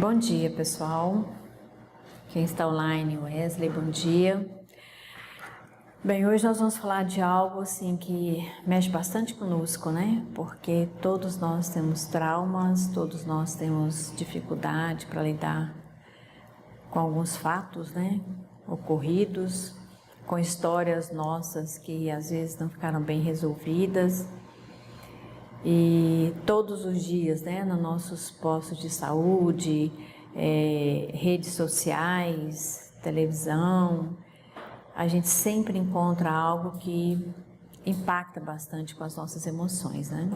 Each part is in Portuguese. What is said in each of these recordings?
Bom dia, pessoal. Quem está online, Wesley, bom dia. Bem, hoje nós vamos falar de algo assim que mexe bastante conosco, né? Porque todos nós temos traumas, todos nós temos dificuldade para lidar com alguns fatos, né? Ocorridos, com histórias nossas que às vezes não ficaram bem resolvidas. E todos os dias, né, nos nossos postos de saúde, redes sociais, televisão, a gente sempre encontra algo que impacta bastante com as nossas emoções, né?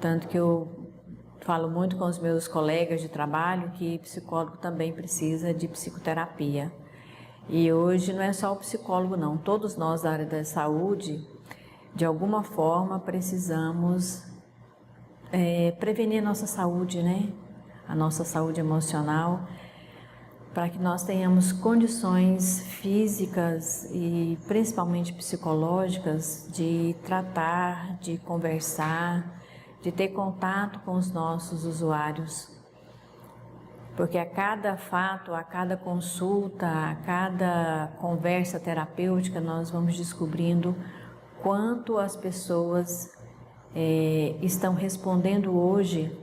Tanto que eu falo muito com os meus colegas de trabalho que psicólogo também precisa de psicoterapia. E hoje não é só o psicólogo não, todos nós da área da saúde, de alguma forma precisamos prevenir a nossa saúde, né? A nossa saúde emocional, para que nós tenhamos condições físicas e principalmente psicológicas de tratar, de conversar, de ter contato com os nossos usuários. Porque a cada fato, a cada consulta, a cada conversa terapêutica, nós vamos descobrindo quanto as pessoas estão respondendo hoje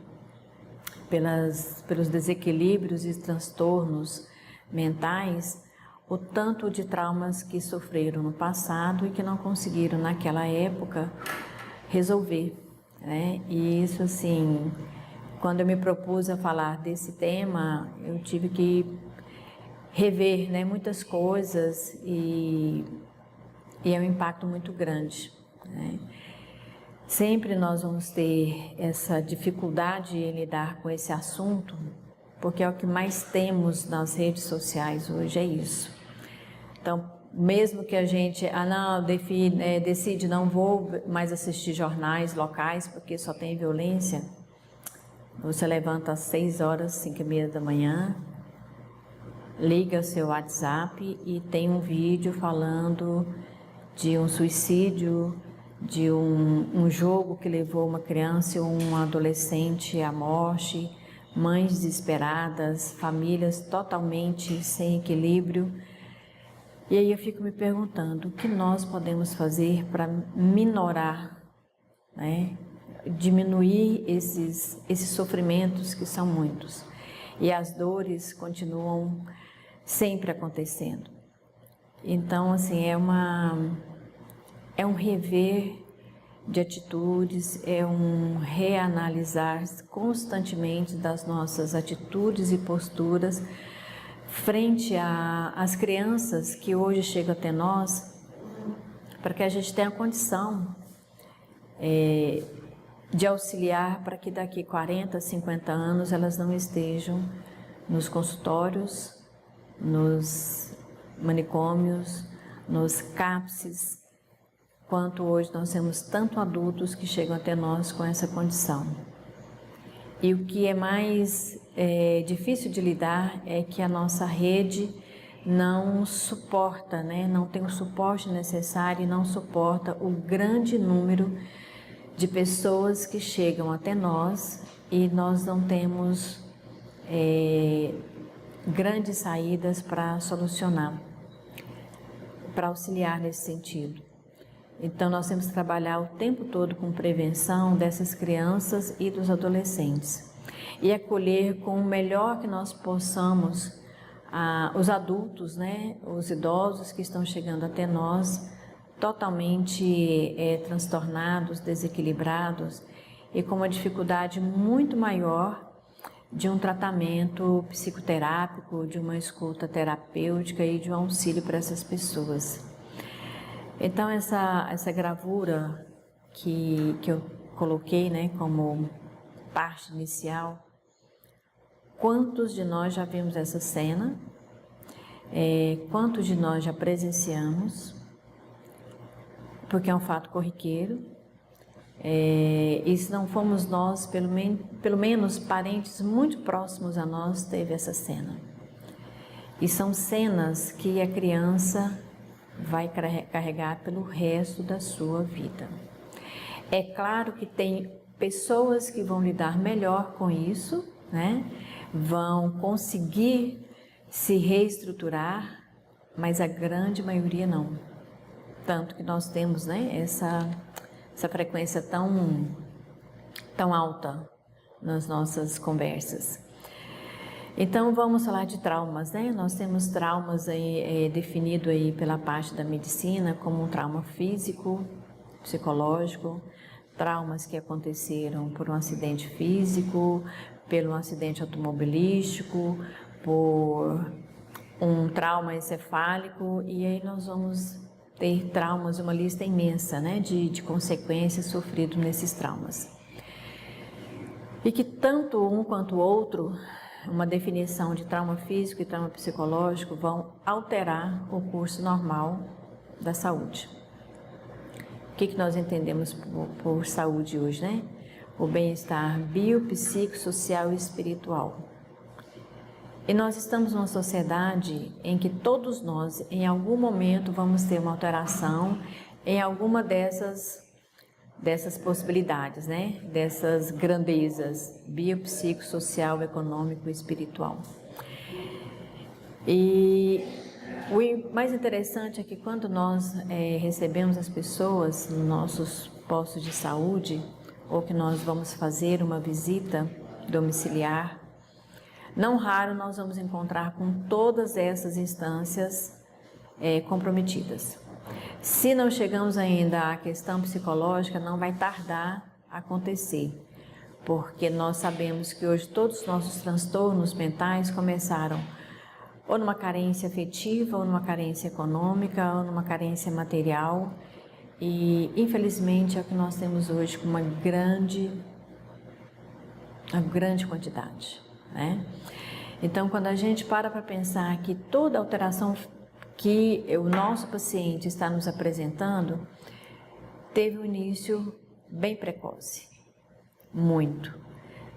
pelos desequilíbrios e transtornos mentais, o tanto de traumas que sofreram no passado e que não conseguiram naquela época resolver, né? E isso assim, quando eu me propus a falar desse tema, eu tive que rever, né, muitas coisas e é um impacto muito grande, né? Sempre nós vamos ter essa dificuldade em lidar com esse assunto, porque é o que mais temos nas redes sociais hoje, é isso. Então, mesmo que a gente, decide não vou mais assistir jornais locais porque só tem violência, você levanta às 6 horas, 5h30 da manhã, liga o seu WhatsApp e tem um vídeo falando de um suicídio, de um jogo que levou uma criança ou um adolescente à morte, mães desesperadas, famílias totalmente sem equilíbrio. E aí eu fico me perguntando o que nós podemos fazer para minorar, né? Diminuir esses sofrimentos que são muitos. E as dores continuam sempre acontecendo. Então, assim, é um rever de atitudes, é um reanalisar constantemente das nossas atitudes e posturas frente às crianças que hoje chegam até nós, para que a gente tenha a condição de auxiliar para que daqui 40, 50 anos elas não estejam nos consultórios, nos manicômios, nos CAPSs, quanto hoje nós temos tanto adultos que chegam até nós com essa condição. E o que é mais difícil de lidar é que a nossa rede não suporta, né? Não tem o suporte necessário e não suporta o grande número de pessoas que chegam até nós e nós não temos grandes saídas para solucionar, para auxiliar nesse sentido. Então nós temos que trabalhar o tempo todo com prevenção dessas crianças e dos adolescentes e acolher com o melhor que nós possamos os adultos, né, os idosos que estão chegando até nós totalmente transtornados, desequilibrados e com uma dificuldade muito maior de um tratamento psicoterápico, de uma escuta terapêutica e de um auxílio para essas pessoas. Então essa gravura que eu coloquei, né, como parte inicial, quantos de nós já vimos essa cena? Quantos de nós já presenciamos? Porque é um fato corriqueiro. E se não fomos nós, pelo menos parentes muito próximos a nós teve essa cena. E são cenas que a criança vai carregar pelo resto da sua vida. É claro que tem pessoas que vão lidar melhor com isso, né? vão conseguir se reestruturar, mas a grande maioria não. Tanto que nós temos, né, essa frequência tão alta nas nossas conversas. Então vamos falar de traumas, né? Nós temos traumas aí definido aí pela parte da medicina como um trauma físico, psicológico, traumas que aconteceram por um acidente físico, pelo um acidente automobilístico, por um trauma encefálico, e aí nós vamos ter traumas, uma lista imensa, né, de consequências sofridas nesses traumas. E que tanto um quanto o outro, uma definição de trauma físico e trauma psicológico, vão alterar o curso normal da saúde. O que nós entendemos por saúde hoje, né? O bem-estar biopsicossocial e espiritual. E nós estamos numa sociedade em que todos nós, em algum momento, vamos ter uma alteração em alguma dessas possibilidades, né? Dessas grandezas biopsicossocial, econômico e espiritual. E o mais interessante é que quando nós recebemos as pessoas nos nossos postos de saúde, ou que nós vamos fazer uma visita domiciliar, não raro nós vamos encontrar com todas essas instâncias comprometidas. Se não chegamos ainda à questão psicológica, não vai tardar a acontecer, porque nós sabemos que hoje todos os nossos transtornos mentais começaram ou numa carência afetiva, ou numa carência econômica, ou numa carência material, e infelizmente é o que nós temos hoje com uma grande quantidade, né? Então, quando a gente para pensar que toda alteração que o nosso paciente está nos apresentando teve um início bem precoce, muito.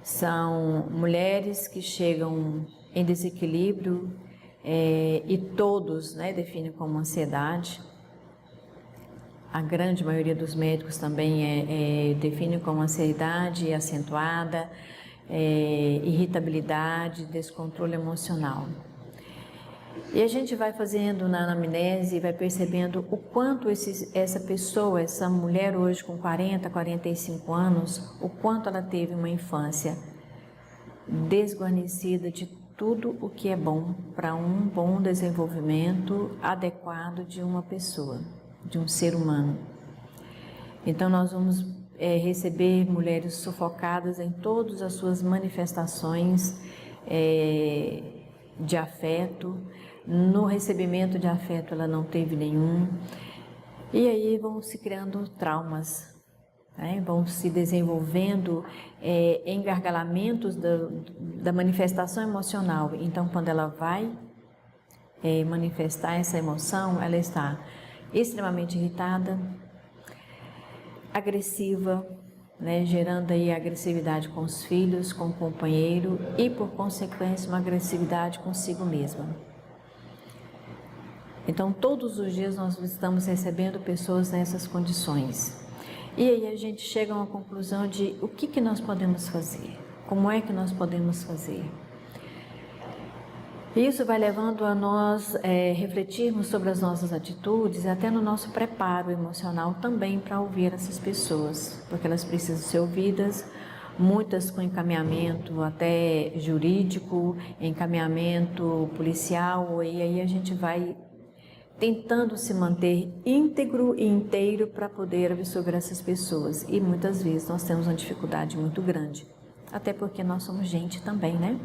São mulheres que chegam em desequilíbrio e todos, né, definem como ansiedade. A grande maioria dos médicos também define como ansiedade acentuada, irritabilidade, descontrole emocional. E a gente vai fazendo na anamnese e vai percebendo o quanto essa pessoa, essa mulher hoje com 40, 45 anos, o quanto ela teve uma infância desguarnecida de tudo o que é bom para um bom desenvolvimento adequado de uma pessoa, de um ser humano. Então nós vamos receber mulheres sufocadas em todas as suas manifestações de afeto. No recebimento de afeto ela não teve nenhum, e aí vão se criando traumas, né? Vão se desenvolvendo engargalamentos da manifestação emocional. Então quando ela vai manifestar essa emoção, ela está extremamente irritada, agressiva, né? Gerando aí agressividade com os filhos, com o companheiro e por consequência uma agressividade consigo mesma. Então, todos os dias nós estamos recebendo pessoas nessas condições. E aí a gente chega a uma conclusão de o que nós podemos fazer, como é que nós podemos fazer. Isso vai levando a nós refletirmos sobre as nossas atitudes, até no nosso preparo emocional também para ouvir essas pessoas, porque elas precisam ser ouvidas, muitas com encaminhamento até jurídico, encaminhamento policial, e aí a gente vai tentando se manter íntegro e inteiro para poder absorver essas pessoas. E muitas vezes nós temos uma dificuldade muito grande, até porque nós somos gente também, né?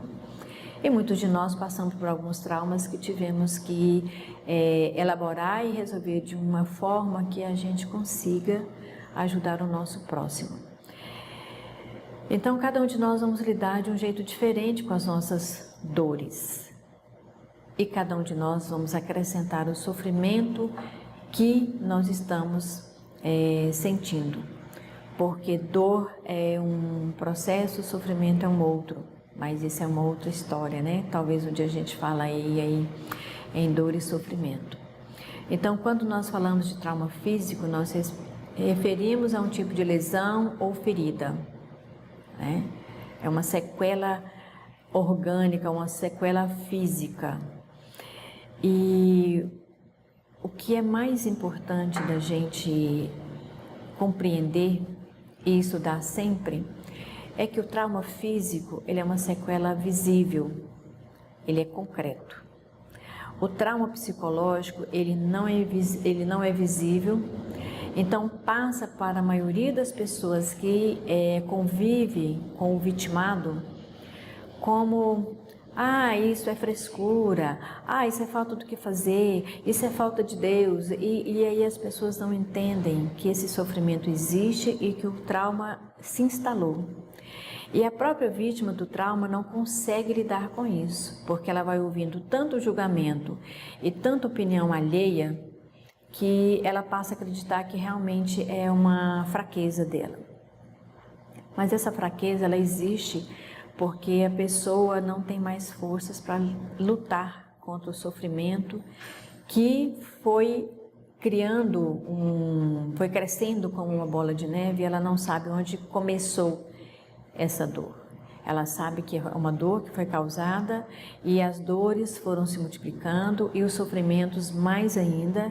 E muitos de nós passamos por alguns traumas que tivemos que elaborar e resolver de uma forma que a gente consiga ajudar o nosso próximo. Então, cada um de nós vamos lidar de um jeito diferente com as nossas dores. E cada um de nós vamos acrescentar o sofrimento que nós estamos sentindo. Porque dor é um processo, sofrimento é um outro. Mas isso é uma outra história, né? Talvez um dia a gente fale aí em dor e sofrimento. Então, quando nós falamos de trauma físico, nós referimos a um tipo de lesão ou ferida, né? É uma sequela orgânica, uma sequela física. E o que é mais importante da gente compreender e estudar sempre é que o trauma físico, ele é uma sequela visível, ele é concreto. O trauma psicológico, ele não é visível, então passa para a maioria das pessoas que convivem com o vitimado como: isso é frescura, isso é falta do que fazer, isso é falta de Deus. E aí as pessoas não entendem que esse sofrimento existe e que o trauma se instalou. E a própria vítima do trauma não consegue lidar com isso, porque ela vai ouvindo tanto julgamento e tanta opinião alheia que ela passa a acreditar que realmente é uma fraqueza dela. Mas essa fraqueza, ela existe porque a pessoa não tem mais forças para lutar contra o sofrimento que foi crescendo como uma bola de neve, e ela não sabe onde começou essa dor. Ela sabe que é uma dor que foi causada e as dores foram se multiplicando e os sofrimentos mais ainda.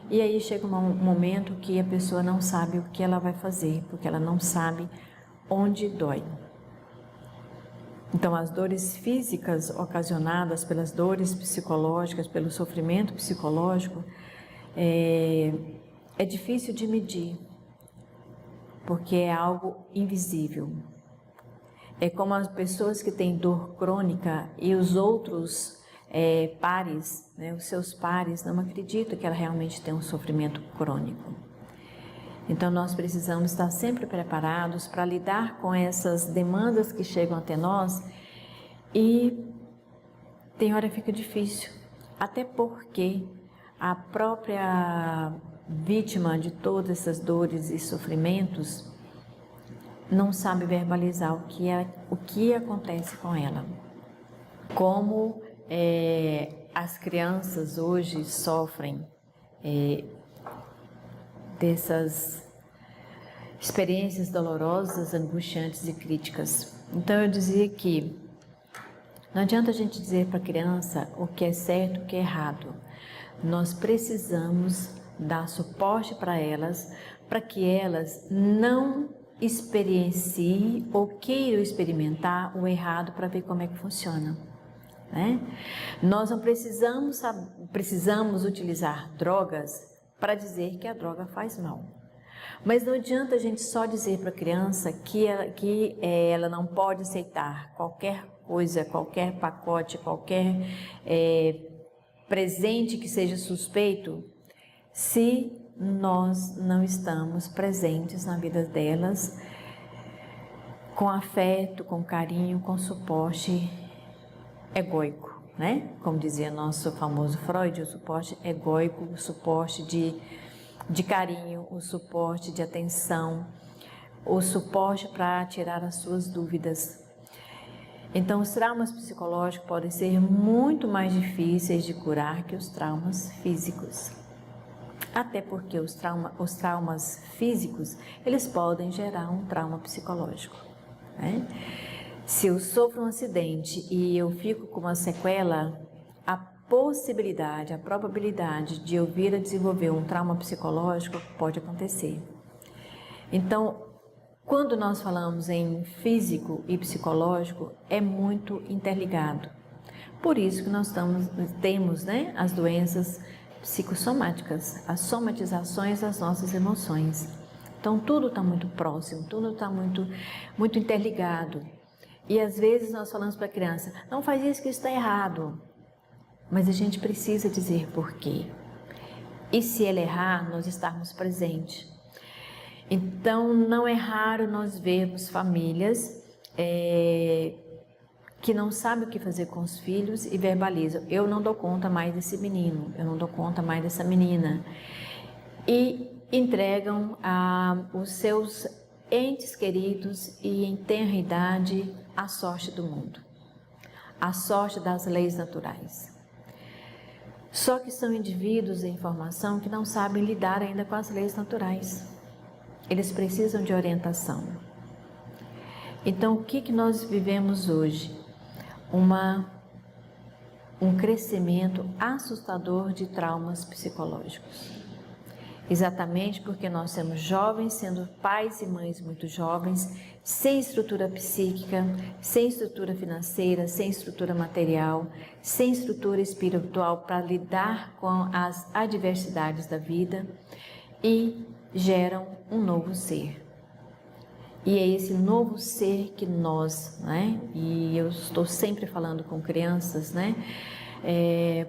E aí chega um momento que a pessoa não sabe o que ela vai fazer, porque ela não sabe onde dói. Então, as dores físicas ocasionadas pelas dores psicológicas, pelo sofrimento psicológico, é difícil de medir, porque é algo invisível. É como as pessoas que têm dor crônica e os outros pares, os seus pares, não acreditam que ela realmente tem um sofrimento crônico. Então, nós precisamos estar sempre preparados para lidar com essas demandas que chegam até nós, e tem hora que fica difícil, até porque a própria vítima de todas essas dores e sofrimentos não sabe verbalizar o que acontece com ela. Como as crianças hoje sofrem dessas experiências dolorosas, angustiantes e críticas. Então eu dizia que não adianta a gente dizer para a criança o que é certo e o que é errado. Nós precisamos dar suporte para elas, para que elas não experienciem ou queiram experimentar o errado para ver como é que funciona. Nós não precisamos utilizar drogas para dizer que a droga faz mal. Mas não adianta a gente só dizer para a criança que ela não pode aceitar qualquer coisa, qualquer pacote, qualquer presente que seja suspeito, se nós não estamos presentes na vida delas com afeto, com carinho, com suporte egóico, Como dizia nosso famoso Freud, o suporte egóico, o suporte de carinho, o suporte de atenção, o suporte para tirar as suas dúvidas. Então, os traumas psicológicos podem ser muito mais difíceis de curar que os traumas físicos. Até porque os traumas físicos, eles podem gerar um trauma psicológico. Se eu sofro um acidente e eu fico com uma sequela, a probabilidade de eu vir a desenvolver um trauma psicológico pode acontecer. Então, quando nós falamos em físico e psicológico, é muito interligado. Por isso que nós temos as doenças psicossomáticas, as somatizações das nossas emoções. Então, tudo está muito próximo, tudo está muito, muito interligado. E às vezes nós falamos para a criança: não faz isso que isso está errado. Mas a gente precisa dizer por quê. E se ela errar, nós estarmos presentes. Então, não é raro nós vermos famílias que não sabem o que fazer com os filhos e verbalizam: eu não dou conta mais desse menino, eu não dou conta mais dessa menina. E entregam os seus entes queridos e em tenra idade à sorte do mundo, à sorte das leis naturais. Só que são indivíduos em formação que não sabem lidar ainda com as leis naturais. Eles precisam de orientação. Então, o que nós vivemos hoje? um crescimento assustador de traumas psicológicos. Exatamente porque nós somos jovens, sendo pais e mães muito jovens, sem estrutura psíquica, sem estrutura financeira, sem estrutura material, sem estrutura espiritual para lidar com as adversidades da vida e geram um novo ser. E é esse novo ser que nós, né? E eu estou sempre falando com crianças, né?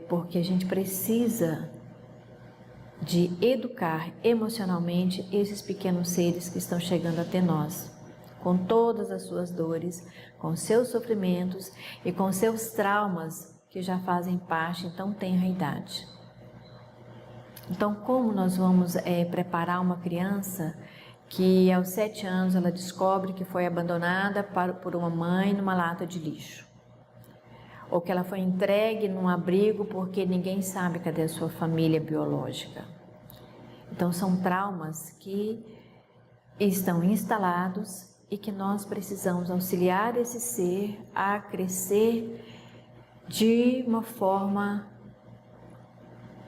Porque a gente precisa de educar emocionalmente esses pequenos seres que estão chegando até nós, com todas as suas dores, com seus sofrimentos e com seus traumas que já fazem parte, então tenra idade. Então, como nós vamos preparar uma criança que aos 7 anos ela descobre que foi abandonada por uma mãe numa lata de lixo? Ou que ela foi entregue num abrigo porque ninguém sabe cadê a sua família biológica. Então são traumas que estão instalados e que nós precisamos auxiliar esse ser a crescer de uma forma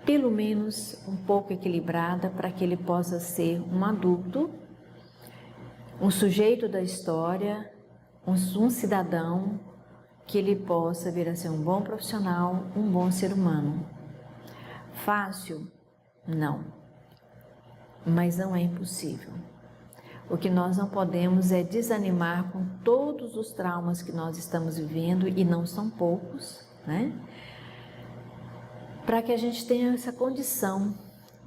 pelo menos um pouco equilibrada para que ele possa ser um adulto, um sujeito da história, um cidadão, que ele possa vir a ser um bom profissional, um bom ser humano. Fácil? Não. Mas não é impossível. O que nós não podemos é desanimar com todos os traumas que nós estamos vivendo, e não são poucos, né? Para que a gente tenha essa condição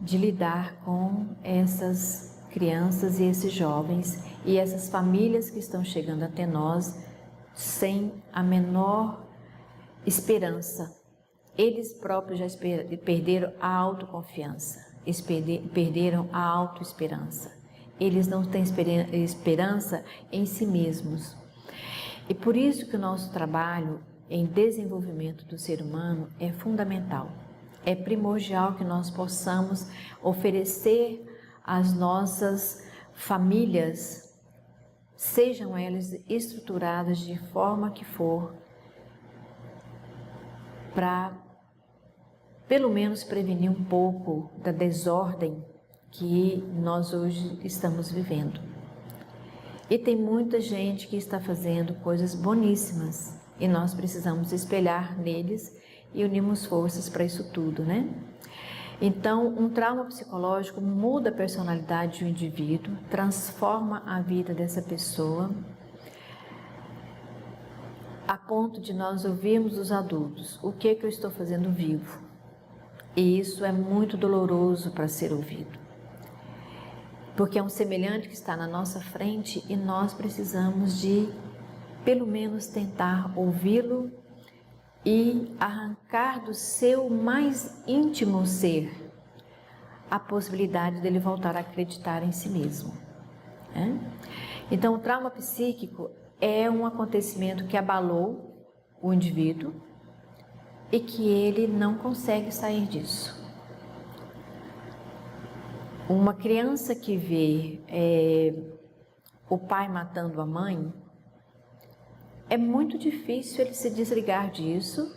de lidar com essas crianças e esses jovens e essas famílias que estão chegando até nós sem a menor esperança. Eles próprios já perderam a autoconfiança, eles perderam a autoesperança. Eles não têm esperança em si mesmos. E por isso que o nosso trabalho em desenvolvimento do ser humano é fundamental. É primordial que nós possamos oferecer às nossas famílias, sejam elas estruturadas de forma que for, para pelo menos prevenir um pouco da desordem que nós hoje estamos vivendo. E tem muita gente que está fazendo coisas boníssimas e nós precisamos espelhar neles e unirmos forças para isso tudo, né? Então, um trauma psicológico muda a personalidade do indivíduo, transforma a vida dessa pessoa, a ponto de nós ouvirmos os adultos: o que eu estou fazendo vivo? E isso é muito doloroso para ser ouvido, porque é um semelhante que está na nossa frente e nós precisamos de, pelo menos, tentar ouvi-lo e arrancar do seu mais íntimo ser a possibilidade dele voltar a acreditar em si mesmo. Então, o trauma psíquico é um acontecimento que abalou o indivíduo e que ele não consegue sair disso. Uma criança que vê o pai matando a mãe, é muito difícil ele se desligar disso,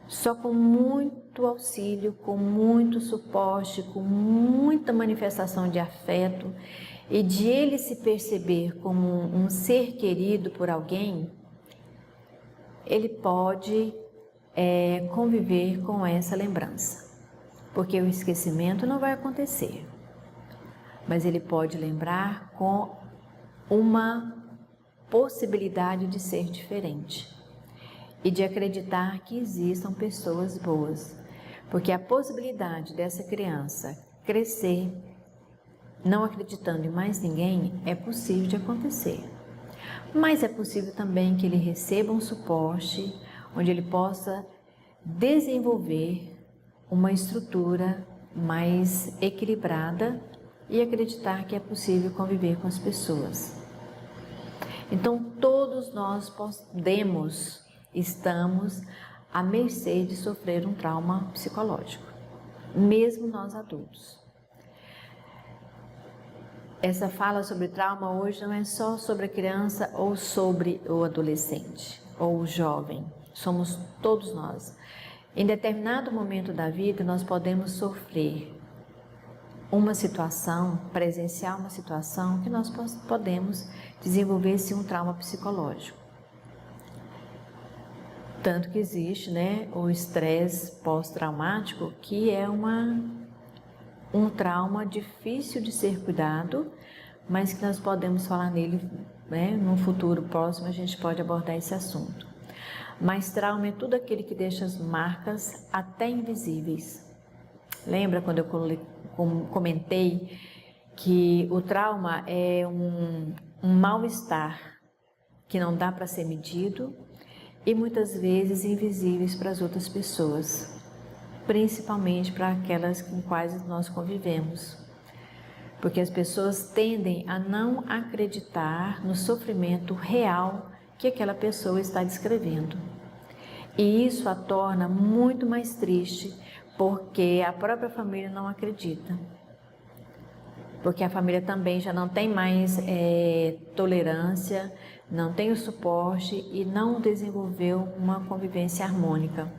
só com muito auxílio, com muito suporte, com muita manifestação de afeto e de ele se perceber como um ser querido por alguém, ele pode conviver com essa lembrança. Porque o esquecimento não vai acontecer, mas ele pode lembrar com uma possibilidade de ser diferente e de acreditar que existam pessoas boas, porque a possibilidade dessa criança crescer não acreditando em mais ninguém é possível de acontecer, mas é possível também que ele receba um suporte onde ele possa desenvolver uma estrutura mais equilibrada e acreditar que é possível conviver com as pessoas. Então, todos nós estamos à mercê de sofrer um trauma psicológico, mesmo nós adultos. essa fala sobre trauma hoje não é só sobre a criança ou sobre o adolescente ou o jovem. Somos todos nós. Em determinado momento da vida, nós podemos sofrer uma situação, presenciar uma situação que nós podemos desenvolver um trauma psicológico. Tanto que existe, né, o estresse pós-traumático, que é um trauma difícil de ser cuidado, mas que nós podemos falar nele, né, num futuro próximo a gente pode abordar esse assunto. Mas trauma é tudo aquele que deixa as marcas até invisíveis. Lembra quando eu comentei que o trauma é um mal-estar que não dá para ser medido e muitas vezes invisíveis para as outras pessoas, principalmente para aquelas com quais nós convivemos. Porque as pessoas tendem a não acreditar no sofrimento real que aquela pessoa está descrevendo. E isso a torna muito mais triste, porque a própria família não acredita. Porque a família também já não tem mais tolerância, não tem o suporte e não desenvolveu uma convivência harmônica.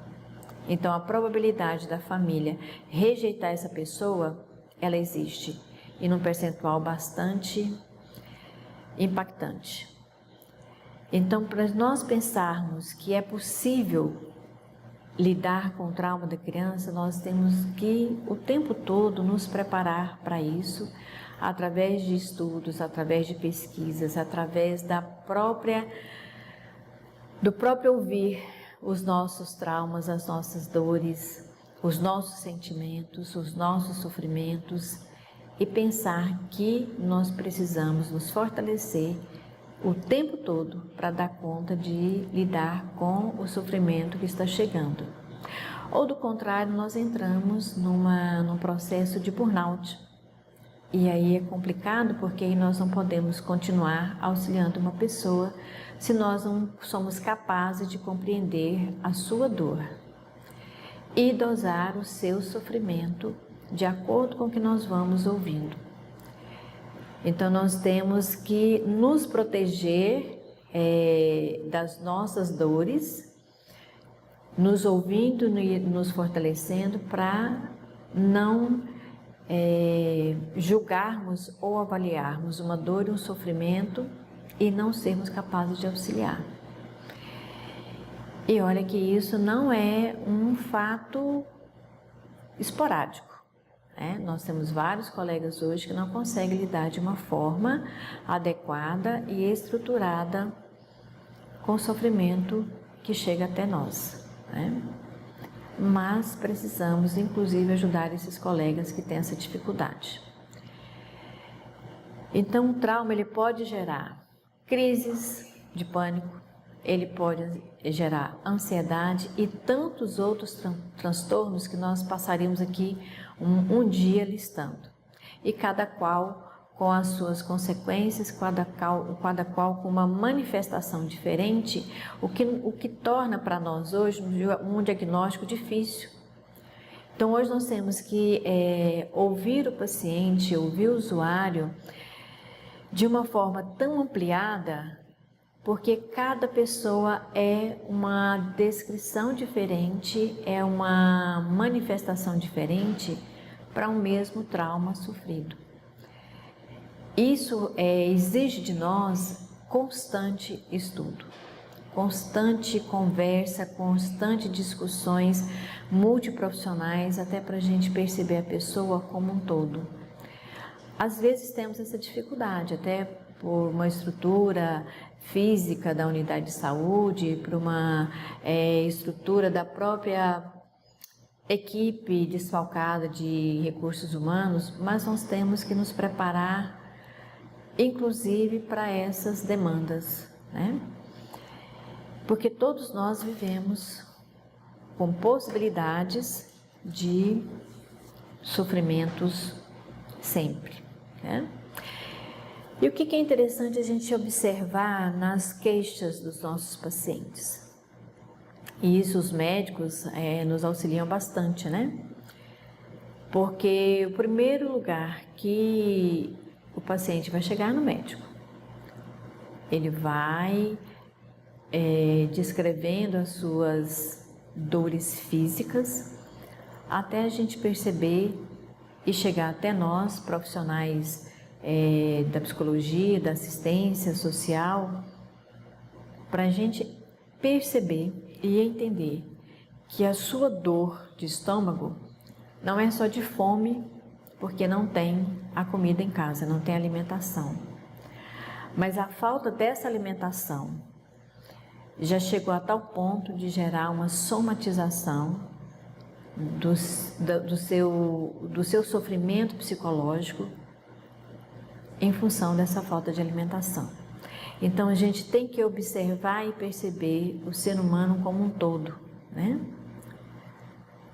Então a probabilidade da família rejeitar essa pessoa, ela existe, e num percentual bastante impactante. Então, para nós pensarmos que é possível lidar com o trauma da criança, nós temos que o tempo todo nos preparar para isso, através de estudos, através de pesquisas, através do próprio ouvir os nossos traumas, as nossas dores, os nossos sentimentos, os nossos sofrimentos e pensar que nós precisamos nos fortalecer o tempo todo para dar conta de lidar com o sofrimento que está chegando. Ou do contrário, nós entramos num processo de burnout. E aí é complicado porque aí nós não podemos continuar auxiliando uma pessoa se nós não somos capazes de compreender a sua dor e dosar o seu sofrimento de acordo com o que nós vamos ouvindo. Então nós temos que nos proteger das nossas dores, nos ouvindo e nos fortalecendo para não julgarmos ou avaliarmos uma dor e um sofrimento e não sermos capazes de auxiliar. E olha que isso não é um fato esporádico. Nós temos vários colegas hoje que não conseguem lidar de uma forma adequada e estruturada com o sofrimento que chega até nós. Mas precisamos, inclusive, ajudar esses colegas que têm essa dificuldade. Então, o trauma ele pode gerar crises de pânico, ele pode gerar ansiedade e tantos outros transtornos que nós passaríamos aqui um dia listando. E cada qual com as suas consequências, cada qual com uma manifestação diferente, o que torna para nós hoje um diagnóstico difícil. Então hoje nós temos que ouvir o paciente, ouvir o usuário de uma forma tão ampliada, porque cada pessoa é uma descrição diferente, é uma manifestação diferente para um mesmo trauma sofrido. Isso exige de nós constante estudo, constante conversa, constante discussões multiprofissionais, até para a gente perceber a pessoa como um todo. Às vezes temos essa dificuldade, até por uma estrutura física da unidade de saúde, por uma estrutura da própria equipe desfalcada de recursos humanos, mas nós temos que nos preparar, inclusive, para essas demandas, Porque todos nós vivemos com possibilidades de sofrimentos sempre, E o que é interessante a gente observar nas queixas dos nossos pacientes? E isso os médicos nos auxiliam bastante, Porque o primeiro lugar que o paciente vai chegar no médico. Ele vai descrevendo as suas dores físicas, até a gente perceber e chegar até nós, profissionais da psicologia, da assistência social, para a gente perceber e entender que a sua dor de estômago não é só de fome, porque não tem a comida em casa, não tem alimentação. Mas a falta dessa alimentação já chegou a tal ponto de gerar uma somatização do seu sofrimento psicológico em função dessa falta de alimentação. Então a gente tem que observar e perceber o ser humano como um todo, né?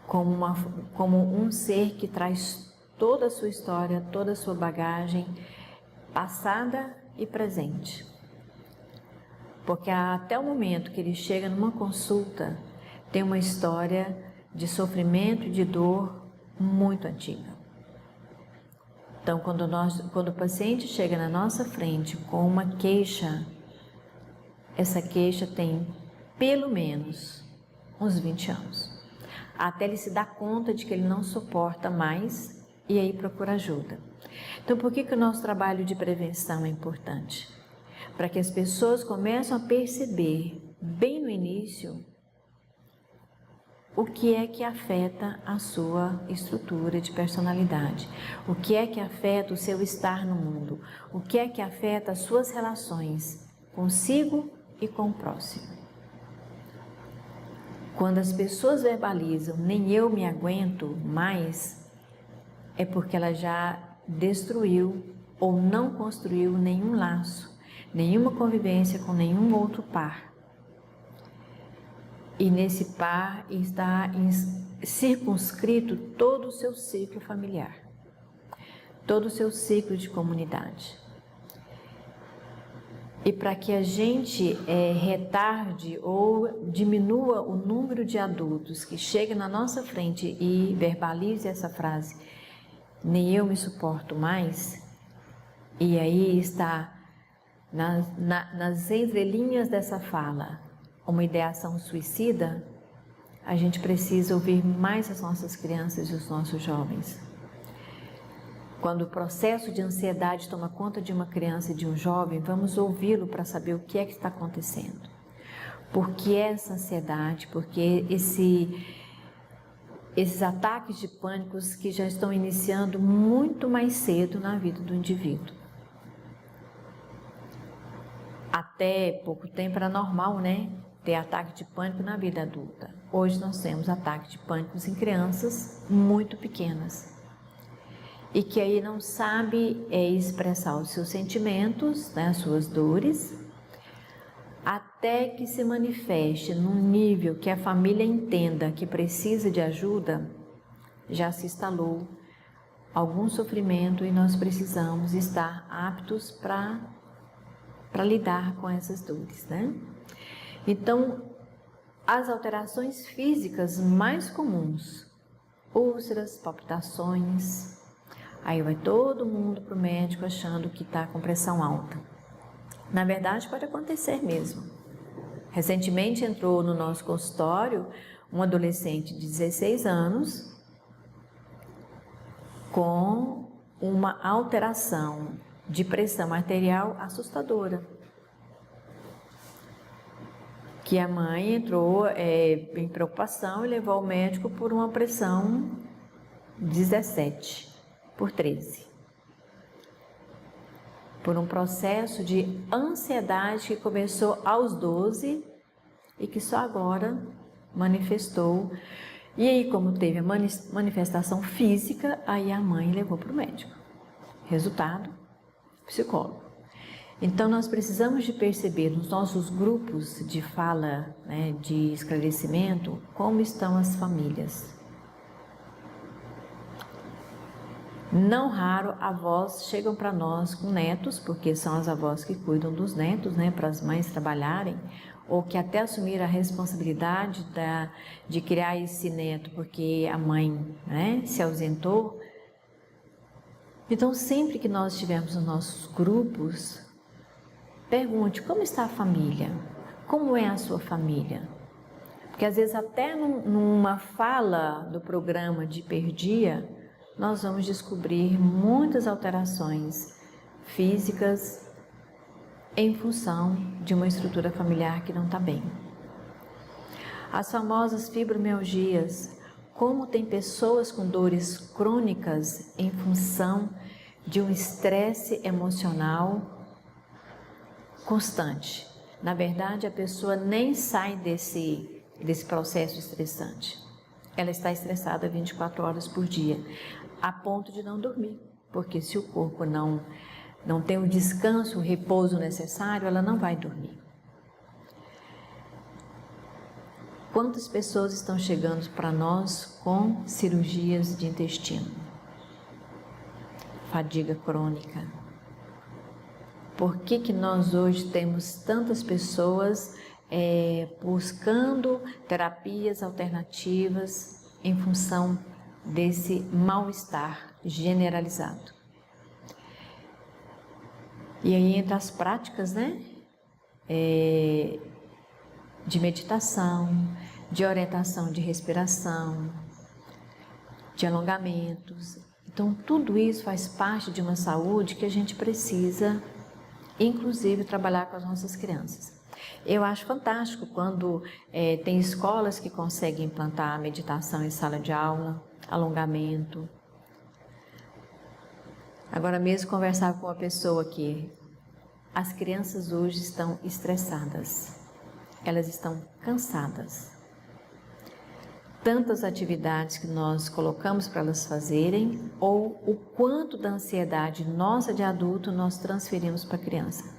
Como um ser que traz toda a sua história, toda a sua bagagem, passada e presente. Porque até o momento que ele chega numa consulta, tem uma história de sofrimento e de dor muito antiga. Então, quando o paciente chega na nossa frente com uma queixa, essa queixa tem pelo menos uns 20 anos. Até ele se dar conta de que ele não suporta mais e aí procura ajuda. Então, por que o nosso trabalho de prevenção é importante? Para que as pessoas comecem a perceber, bem no início, o que é que afeta a sua estrutura de personalidade, o que é que afeta o seu estar no mundo, o que é que afeta as suas relações consigo e com o próximo. Quando as pessoas verbalizam, nem eu me aguento mais, é porque ela já destruiu ou não construiu nenhum laço, nenhuma convivência com nenhum outro par. E nesse par está circunscrito todo o seu ciclo familiar, todo o seu ciclo de comunidade. E para que a gente retarde ou diminua o número de adultos que chegam na nossa frente e verbalize essa frase, nem eu me suporto mais, e aí está nas entrelinhas dessa fala uma ideação suicida, a gente precisa ouvir mais as nossas crianças e os nossos jovens. Quando o processo de ansiedade toma conta de uma criança e de um jovem, vamos ouvi-lo para saber o que é que está acontecendo. Por que essa ansiedade? Porque esses ataques de pânico que já estão iniciando muito mais cedo na vida do indivíduo. Até pouco tempo era normal, né? Ter ataque de pânico na vida adulta. Hoje nós temos ataque de pânico em crianças muito pequenas e que aí não sabe expressar os seus sentimentos, né, as suas dores, até que se manifeste num nível que a família entenda que precisa de ajuda, já se instalou algum sofrimento e nós precisamos estar aptos para lidar com essas dores, né? Então, as alterações físicas mais comuns, úlceras, palpitações, aí vai todo mundo para o médico achando que está com pressão alta. Na verdade, pode acontecer mesmo. Recentemente entrou no nosso consultório um adolescente de 16 anos com uma alteração de pressão arterial assustadora. Que a mãe entrou em preocupação e levou o médico por uma pressão 17/13. Por um processo de ansiedade que começou aos 12 e que só agora manifestou. E aí, como teve a manifestação física, aí a mãe levou para o médico. Resultado, psicólogo. Então, nós precisamos de perceber nos nossos grupos de fala, né, de esclarecimento, como estão as famílias. Não raro, avós chegam para nós com netos, porque são as avós que cuidam dos netos, né, para as mães trabalharem, ou que até assumiram a responsabilidade de criar esse neto, porque a mãe, né, se ausentou. Então, sempre que nós estivermos nos nossos grupos, pergunte como está a família, como é a sua família. Porque às vezes até numa fala do programa de hiperdia, nós vamos descobrir muitas alterações físicas em função de uma estrutura familiar que não está bem. As famosas fibromialgias, como tem pessoas com dores crônicas em função de um estresse emocional constante. Na verdade, a pessoa nem sai desse processo estressante. Ela está estressada 24 horas por dia, a ponto de não dormir, porque se o corpo não tem o descanso, o repouso necessário, ela não vai dormir. Quantas pessoas estão chegando para nós com cirurgias de intestino? Fadiga crônica. Por que nós hoje temos tantas pessoas buscando terapias alternativas em função desse mal-estar generalizado? E aí entra as práticas, né? De meditação, de orientação de respiração, de alongamentos. Então, tudo isso faz parte de uma saúde que a gente precisa, inclusive, trabalhar com as nossas crianças. Eu acho fantástico quando tem escolas que conseguem implantar meditação em sala de aula, alongamento. Agora mesmo conversava com uma pessoa que as crianças hoje estão estressadas, elas estão cansadas. Tantas atividades que nós colocamos para elas fazerem, ou o quanto da ansiedade nossa de adulto nós transferimos para a criança.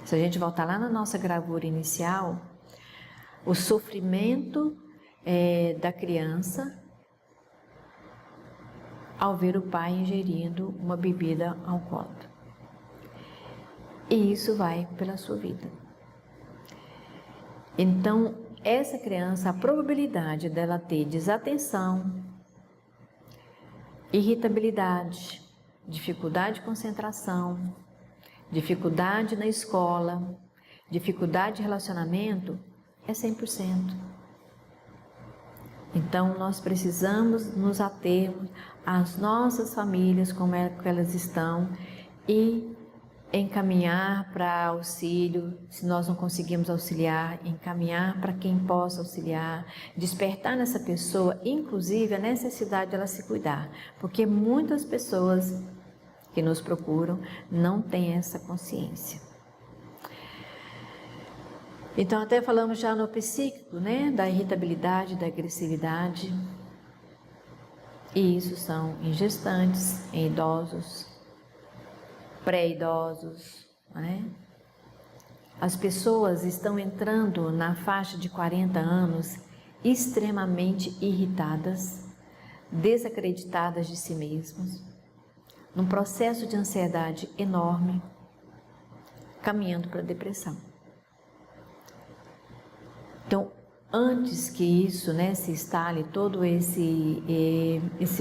Se a gente voltar lá na nossa gravura inicial, o sofrimento da criança ao ver o pai ingerindo uma bebida alcoólica. E isso vai pela sua vida. Então, essa criança, a probabilidade dela ter desatenção, irritabilidade, dificuldade de concentração, dificuldade na escola, dificuldade de relacionamento, é 100%. Então, nós precisamos nos atermos às nossas famílias, como é que elas estão, e encaminhar para auxílio, se nós não conseguimos auxiliar, encaminhar para quem possa auxiliar, despertar nessa pessoa, inclusive, a necessidade dela se cuidar, porque muitas pessoas que nos procuram não têm essa consciência. Então, até falamos já no psíquico, né, da irritabilidade, da agressividade, e isso são em gestantes, em idosos, pré-idosos, né? As pessoas estão entrando na faixa de 40 anos extremamente irritadas, desacreditadas de si mesmos, num processo de ansiedade enorme, caminhando para a depressão. Então, antes que isso, né, se instale, todo esse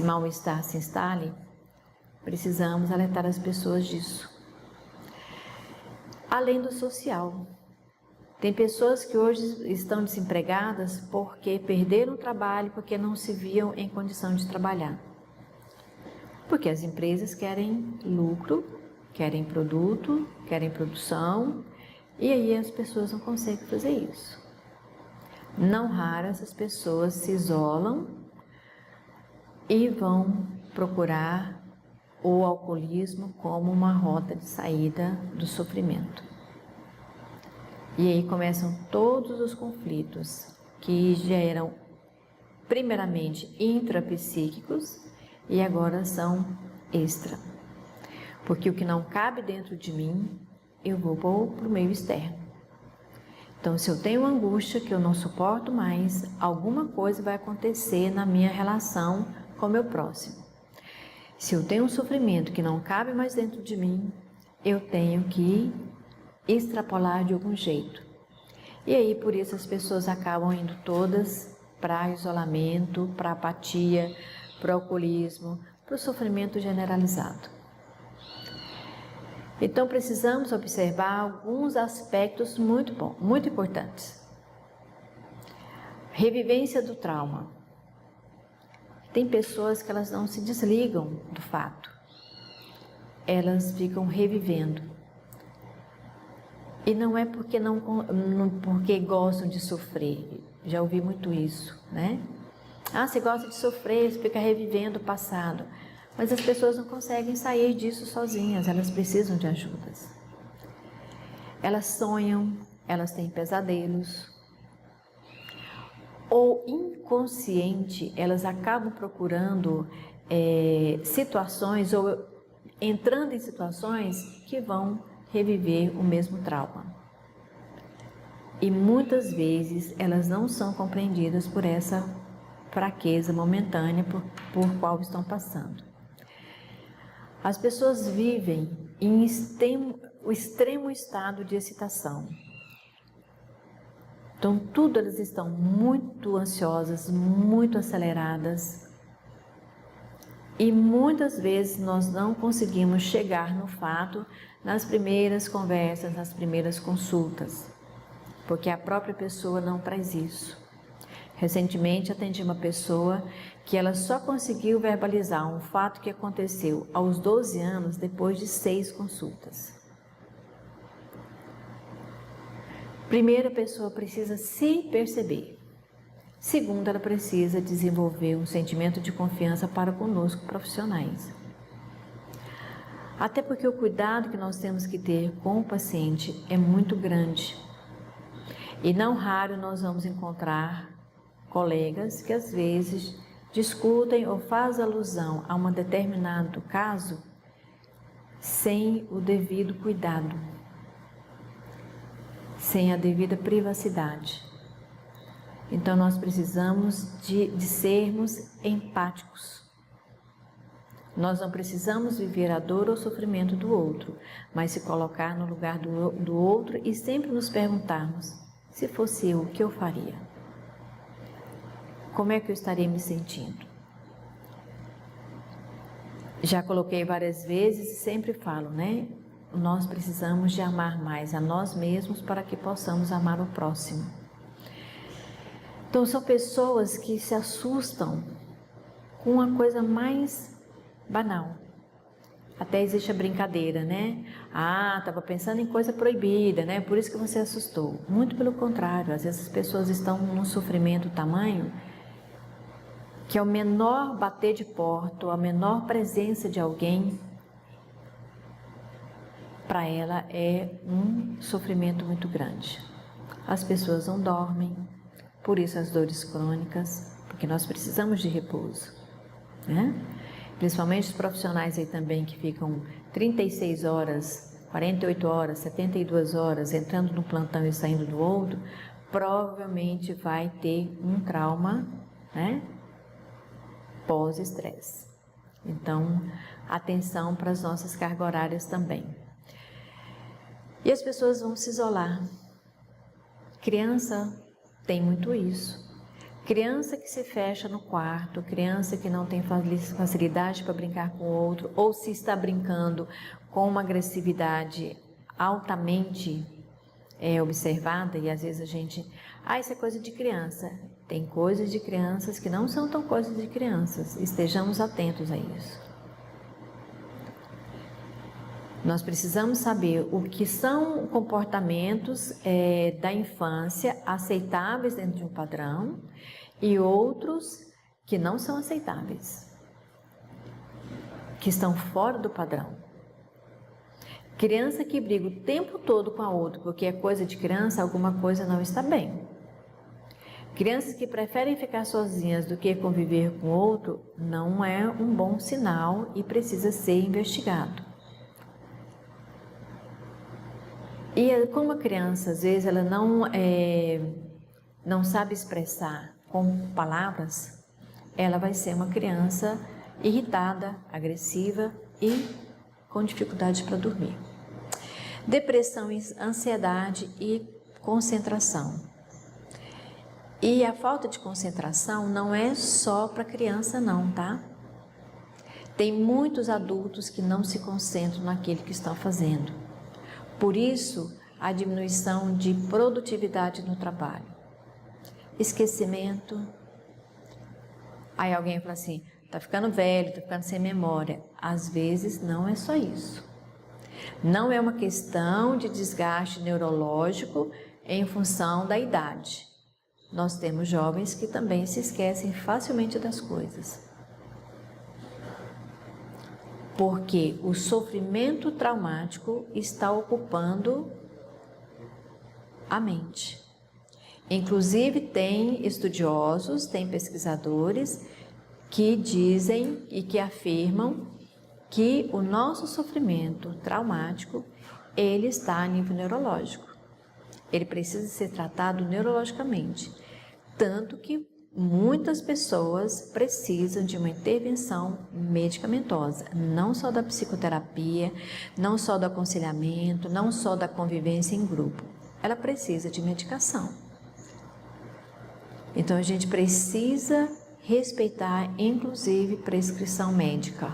mal-estar se instale, precisamos alertar as pessoas disso. Além do social. Tem pessoas que hoje estão desempregadas porque perderam o trabalho, porque não se viam em condição de trabalhar. Porque as empresas querem lucro, querem produto, querem produção, e aí as pessoas não conseguem fazer isso. Não raras as pessoas se isolam e vão procurar o alcoolismo como uma rota de saída do sofrimento. E aí começam todos os conflitos que já eram primeiramente intrapsíquicos e agora são extra. Porque o que não cabe dentro de mim, eu vou para o meio externo. Então, se eu tenho angústia que eu não suporto mais, alguma coisa vai acontecer na minha relação com o meu próximo. Se eu tenho um sofrimento que não cabe mais dentro de mim, eu tenho que extrapolar de algum jeito. E aí, por isso, as pessoas acabam indo todas para isolamento, para apatia, para alcoolismo, para o sofrimento generalizado. Então, precisamos observar alguns aspectos muito importantes. Revivência do trauma. Tem pessoas que elas não se desligam do fato. Elas ficam revivendo. E não é porque gostam de sofrer. Já ouvi muito isso, né? Ah, você gosta de sofrer, você fica revivendo o passado. Mas as pessoas não conseguem sair disso sozinhas, elas precisam de ajudas. Elas sonham, elas têm pesadelos. Ou inconsciente, elas acabam procurando situações ou entrando em situações que vão reviver o mesmo trauma. E muitas vezes elas não são compreendidas por essa fraqueza momentânea por qual estão passando. As pessoas vivem em o extremo estado de excitação. Então, tudo elas estão muito ansiosas, muito aceleradas. E muitas vezes nós não conseguimos chegar no fato nas primeiras conversas, nas primeiras consultas, porque a própria pessoa não traz isso. Recentemente atendi uma pessoa que ela só conseguiu verbalizar um fato que aconteceu aos 12 anos depois de 6 consultas. Primeiro, a pessoa precisa se perceber. Segundo, ela precisa desenvolver um sentimento de confiança para conosco profissionais. Até porque o cuidado que nós temos que ter com o paciente é muito grande. E não raro nós vamos encontrar colegas que às vezes discutem ou fazem alusão a um determinado caso sem o devido cuidado, sem a devida privacidade. Então nós precisamos de sermos empáticos. Nós não precisamos viver a dor ou o sofrimento do outro, mas se colocar no lugar do outro e sempre nos perguntarmos: se fosse eu, o que eu faria? Como é que eu estaria me sentindo? Já coloquei várias vezes e sempre falo, né? Nós precisamos de amar mais a nós mesmos para que possamos amar o próximo. Então, são pessoas que se assustam com uma coisa mais banal. Até existe a brincadeira, né? Ah, estava pensando em coisa proibida, né? Por isso que você assustou. Muito pelo contrário, às vezes as pessoas estão num sofrimento tamanho que ao menor bater de porta, ou a menor presença de alguém, para ela é um sofrimento muito grande. As pessoas não dormem, por isso as dores crônicas, porque nós precisamos de repouso, né? Principalmente os profissionais aí também que ficam 36 horas, 48 horas, 72 horas entrando no plantão e saindo do outro, provavelmente vai ter um trauma, né? Pós-estresse. Então, atenção para as nossas cargas horárias também. E as pessoas vão se isolar. Criança tem muito isso. Criança que se fecha no quarto, criança que não tem facilidade para brincar com o outro, ou se está brincando com uma agressividade altamente observada, e às vezes a gente... isso é coisa de criança. Tem coisas de crianças que não são tão coisas de crianças. Estejamos atentos a isso. Nós precisamos saber o que são comportamentos da infância aceitáveis dentro de um padrão e outros que não são aceitáveis, que estão fora do padrão. Criança que briga o tempo todo com a outra porque é coisa de criança, alguma coisa não está bem. Crianças que preferem ficar sozinhas do que conviver com o outro não é um bom sinal e precisa ser investigado. E como a criança, às vezes, ela não sabe expressar com palavras, ela vai ser uma criança irritada, agressiva e com dificuldade para dormir. Depressão, ansiedade e concentração. E a falta de concentração não é só para criança não, tá? Tem muitos adultos que não se concentram naquilo que estão fazendo. Por isso, a diminuição de produtividade no trabalho. Esquecimento. Aí alguém fala assim, tá ficando velho, tá ficando sem memória. Às vezes não é só isso. Não é uma questão de desgaste neurológico em função da idade. Nós temos jovens que também se esquecem facilmente das coisas. Porque o sofrimento traumático está ocupando a mente. Inclusive tem estudiosos, tem pesquisadores que dizem e que afirmam que o nosso sofrimento traumático, ele está a nível neurológico. Ele precisa ser tratado neurologicamente. Tanto que muitas pessoas precisam de uma intervenção medicamentosa, não só da psicoterapia, não só do aconselhamento, não só da convivência em grupo. Ela precisa de medicação. Então a gente precisa respeitar, inclusive, prescrição médica.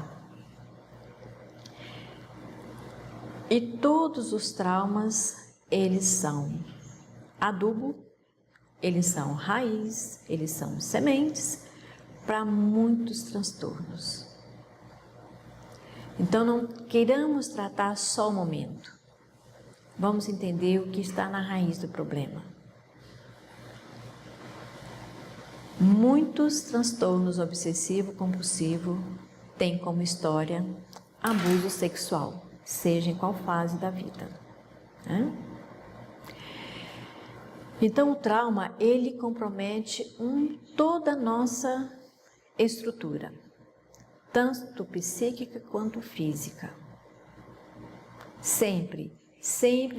E todos os traumas, eles são adubo, eles são raiz, eles são sementes para muitos transtornos. Então não queiramos tratar só o momento. Vamos entender o que está na raiz do problema. Muitos transtornos obsessivo-compulsivo têm como história abuso sexual, seja em qual fase da vida, né? Então o trauma, ele compromete toda a nossa estrutura, tanto psíquica quanto física. Sempre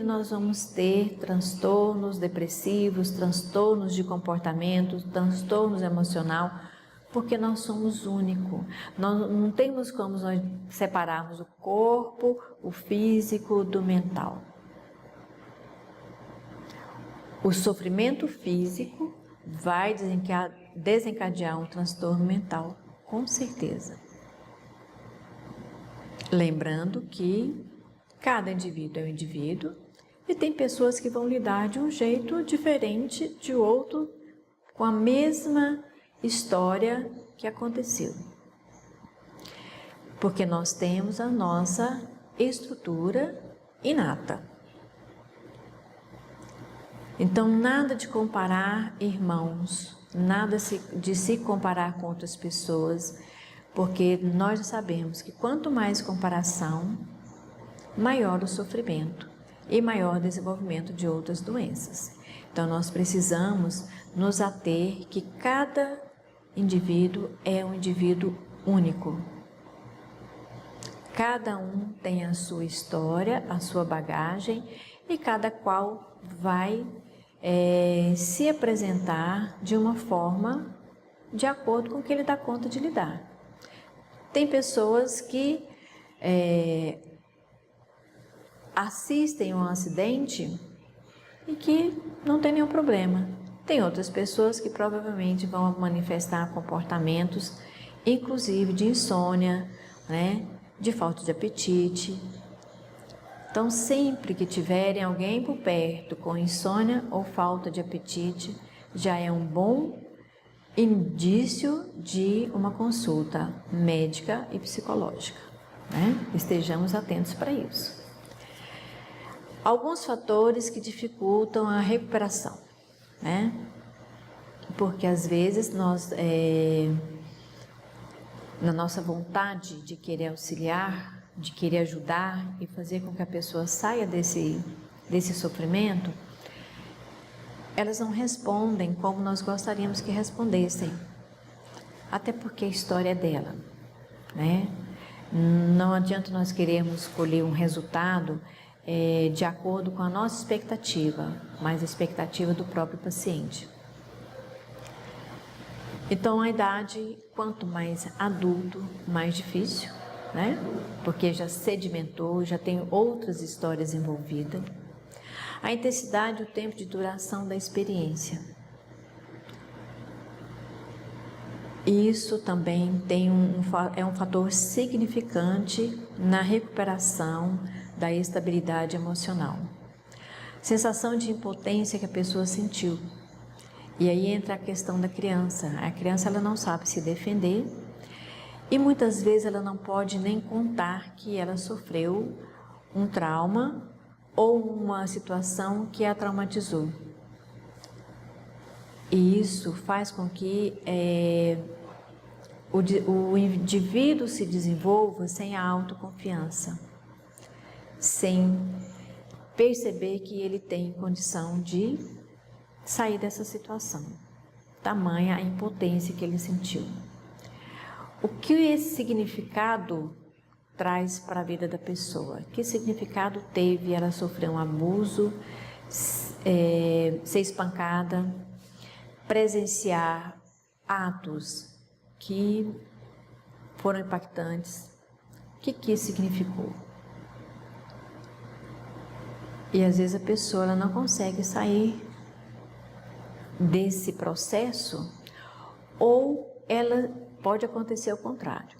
nós vamos ter transtornos depressivos, transtornos de comportamento, transtornos emocional, porque nós somos únicos. Nós não temos como nós separarmos o corpo, o físico do mental. O sofrimento físico vai desencadear um transtorno mental, com certeza. Lembrando que cada indivíduo é um indivíduo e tem pessoas que vão lidar de um jeito diferente de outro com a mesma história que aconteceu. Porque nós temos a nossa estrutura inata. Então, nada de comparar irmãos, nada de se comparar com outras pessoas, porque nós sabemos que quanto mais comparação, maior o sofrimento e maior o desenvolvimento de outras doenças. Então, nós precisamos nos ater que cada indivíduo é um indivíduo único. Cada um tem a sua história, a sua bagagem e cada qual vai se apresentar de uma forma de acordo com o que ele dá conta de lidar. Tem pessoas que assistem a um acidente e que não tem nenhum problema. Tem outras pessoas que provavelmente vão manifestar comportamentos, inclusive de insônia, né, de falta de apetite. Então, sempre que tiverem alguém por perto com insônia ou falta de apetite, já é um bom indício de uma consulta médica e psicológica, né? Estejamos atentos para isso. Alguns fatores que dificultam a recuperação, né? Porque às vezes nós, na nossa vontade de querer auxiliar, de querer ajudar e fazer com que a pessoa saia desse sofrimento, elas não respondem como nós gostaríamos que respondessem, até porque a história é dela, né? Não adianta nós querermos colher um resultado de acordo com a nossa expectativa, mas a expectativa do próprio paciente. Então, a idade, quanto mais adulto, mais difícil, né? Porque já sedimentou, já tem outras histórias envolvidas. A intensidade e o tempo de duração da experiência. Isso também é um fator significante na recuperação da estabilidade emocional. Sensação de impotência que a pessoa sentiu. E aí entra a questão da criança. A criança ela não sabe se defender e muitas vezes ela não pode nem contar que ela sofreu um trauma ou uma situação que a traumatizou. E isso faz com que o indivíduo se desenvolva sem a autoconfiança, sem perceber que ele tem condição de sair dessa situação, tamanha a impotência que ele sentiu. O que esse significado traz para a vida da pessoa? Que significado teve ela sofrer um abuso, ser espancada, presenciar atos que foram impactantes? O que isso significou? E às vezes a pessoa ela não consegue sair desse processo, ou ela pode acontecer o contrário.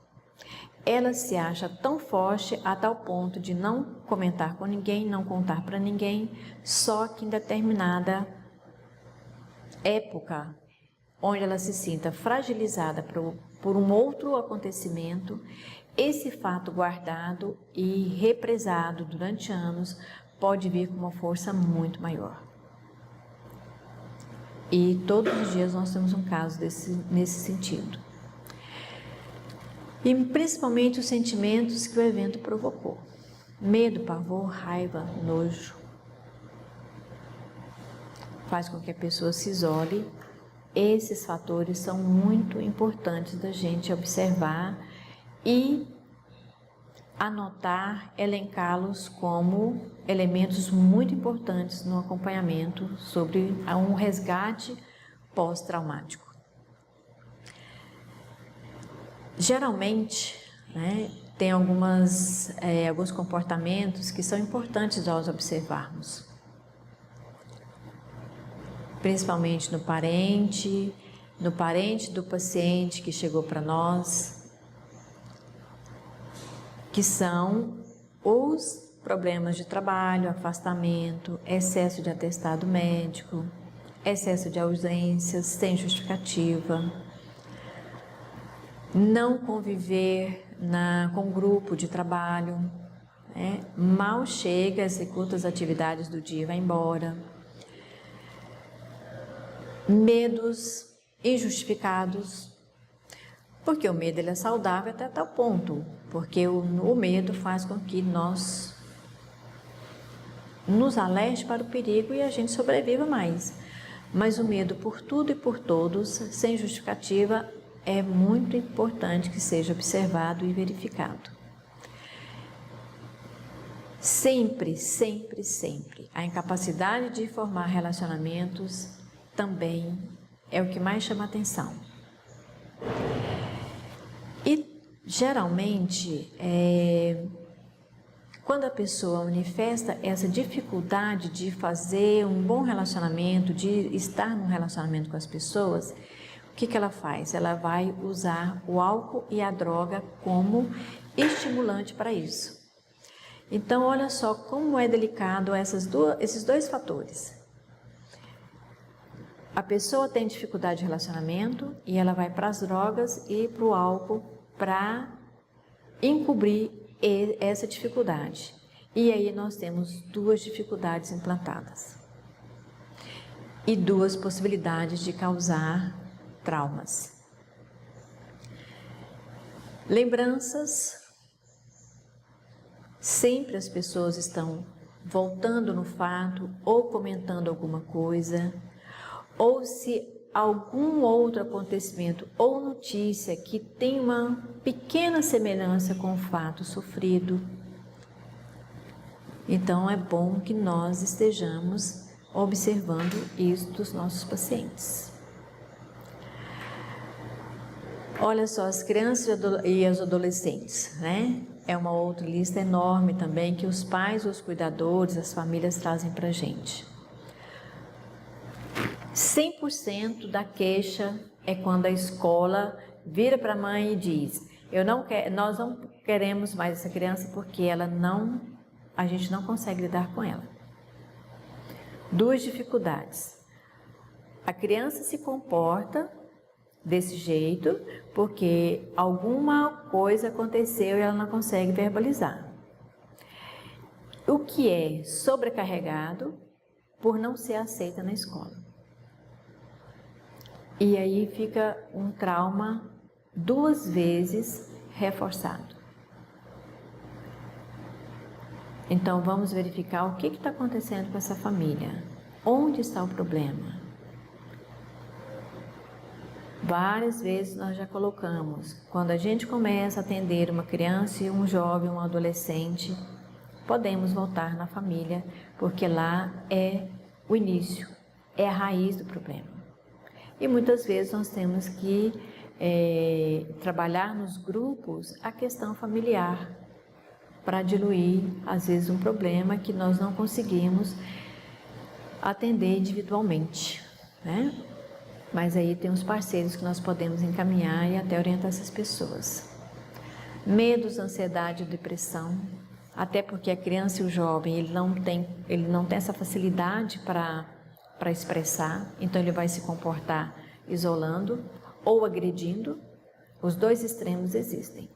Ela se acha tão forte a tal ponto de não comentar com ninguém, não contar para ninguém, só que em determinada época, onde ela se sinta fragilizada por um outro acontecimento, esse fato guardado e represado durante anos pode vir com uma força muito maior. E todos os dias nós temos um caso nesse sentido. E principalmente os sentimentos que o evento provocou. Medo, pavor, raiva, nojo. Faz com que a pessoa se isole. Esses fatores são muito importantes da gente observar e anotar, elencá-los como elementos muito importantes no acompanhamento sobre um resgate pós-traumático. Geralmente, tem alguns comportamentos que são importantes nós observarmos, principalmente no parente do paciente que chegou para nós, que são os problemas de trabalho, afastamento, excesso de atestado médico, excesso de ausências sem justificativa, não conviver com grupo de trabalho, mal chega, executa as atividades do dia e vai embora, medos injustificados, porque o medo ele é saudável até tal ponto, porque o medo faz com que nós nos alerte para o perigo e a gente sobreviva mais. Mas o medo por tudo e por todos, sem justificativa, é muito importante que seja observado e verificado. Sempre, sempre, sempre, a incapacidade de formar relacionamentos também é o que mais chama atenção. E, geralmente, quando a pessoa manifesta essa dificuldade de fazer um bom relacionamento, de estar num relacionamento com as pessoas, o que ela faz? Ela vai usar o álcool e a droga como estimulante para isso. Então, olha só como é delicado esses dois fatores. A pessoa tem dificuldade de relacionamento e ela vai para as drogas e para o álcool para encobrir essa dificuldade. E aí nós temos duas dificuldades implantadas e duas possibilidades de causar traumas. Lembranças. Sempre as pessoas estão voltando no fato ou comentando alguma coisa, ou se algum outro acontecimento ou notícia que tem uma pequena semelhança com o fato sofrido. Então é bom que nós estejamos observando isso dos nossos pacientes. Olha só, as crianças e os adolescentes, É uma outra lista enorme também que os pais, os cuidadores, as famílias trazem para a gente. 100% da queixa é quando a escola vira para a mãe e diz: nós não queremos mais essa criança porque a gente não consegue lidar com ela. Duas dificuldades. A criança se comporta desse jeito porque alguma coisa aconteceu e ela não consegue verbalizar. O que é sobrecarregado por não ser aceita na escola. E aí fica um trauma 2 vezes reforçado. Então vamos verificar o que está acontecendo com essa família. Onde está o problema? Várias vezes nós já colocamos, quando a gente começa a atender uma criança e um jovem, um adolescente, podemos voltar na família, porque lá é o início, é a raiz do problema. E muitas vezes nós temos que trabalhar nos grupos a questão familiar, para diluir, às vezes, um problema que nós não conseguimos atender individualmente, né? Mas aí tem os parceiros que nós podemos encaminhar e até orientar essas pessoas. Medos, ansiedade, depressão, até porque a criança e o jovem, ele não tem essa facilidade para expressar, então ele vai se comportar isolando ou agredindo. Os 2 extremos existem.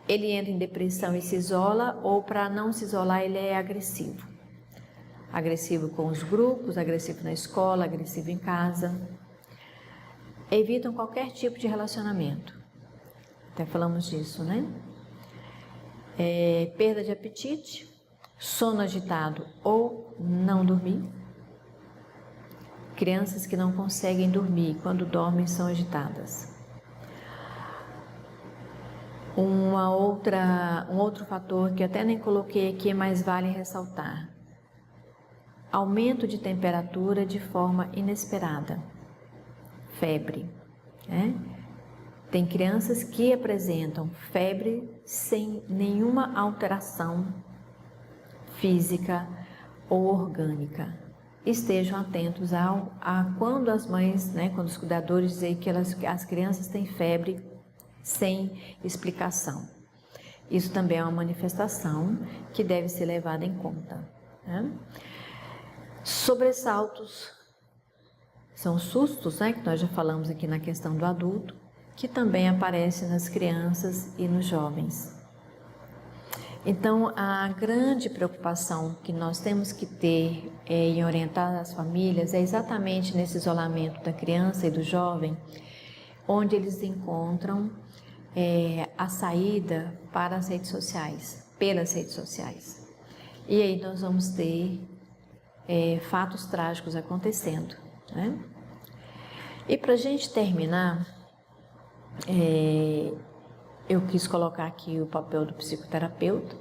Ele entra em depressão e se isola, ou para não se isolar ele é agressivo. Agressivo com os grupos, agressivo na escola, agressivo em casa. Evitam qualquer tipo de relacionamento. Até falamos disso, né? Perda de apetite, sono agitado ou não dormir. Crianças que não conseguem dormir, quando dormem são agitadas. Um outro fator que até nem coloquei aqui, mas vale ressaltar. Aumento de temperatura de forma inesperada. Febre. Tem crianças que apresentam febre sem nenhuma alteração física ou orgânica. Estejam atentos a quando as mães, quando os cuidadores dizem que as crianças têm febre sem explicação. Isso também é uma manifestação que deve ser levada em conta. Sobressaltos são sustos, que nós já falamos aqui na questão do adulto, que também aparecem nas crianças e nos jovens. Então, a grande preocupação que nós temos que ter em orientar as famílias é exatamente nesse isolamento da criança e do jovem, onde eles encontram a saída para as redes sociais, pelas redes sociais. E aí nós vamos ter fatos trágicos acontecendo, E para a gente terminar, eu quis colocar aqui o papel do psicoterapeuta,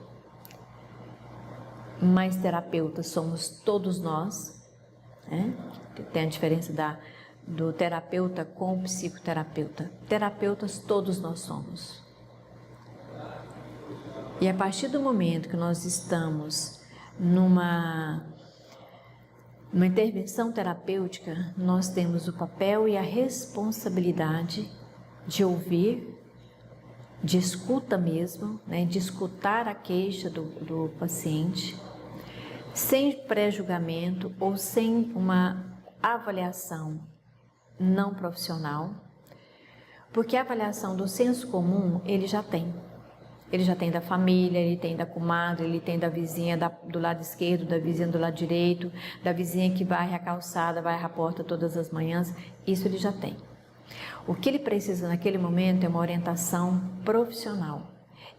mas terapeutas somos todos nós, Tem a diferença do terapeuta com o psicoterapeuta. Terapeutas todos nós somos. E a partir do momento que nós estamos numa intervenção terapêutica, nós temos o papel e a responsabilidade de ouvir, de escuta mesmo, de escutar a queixa do paciente, sem pré-julgamento ou sem uma avaliação não profissional, porque a avaliação do senso comum ele já tem. Ele já tem da família, ele tem da comadre, ele tem da vizinha do lado esquerdo, da vizinha do lado direito, da vizinha que varre a calçada, varre a porta todas as manhãs, isso ele já tem. O que ele precisa naquele momento é uma orientação profissional,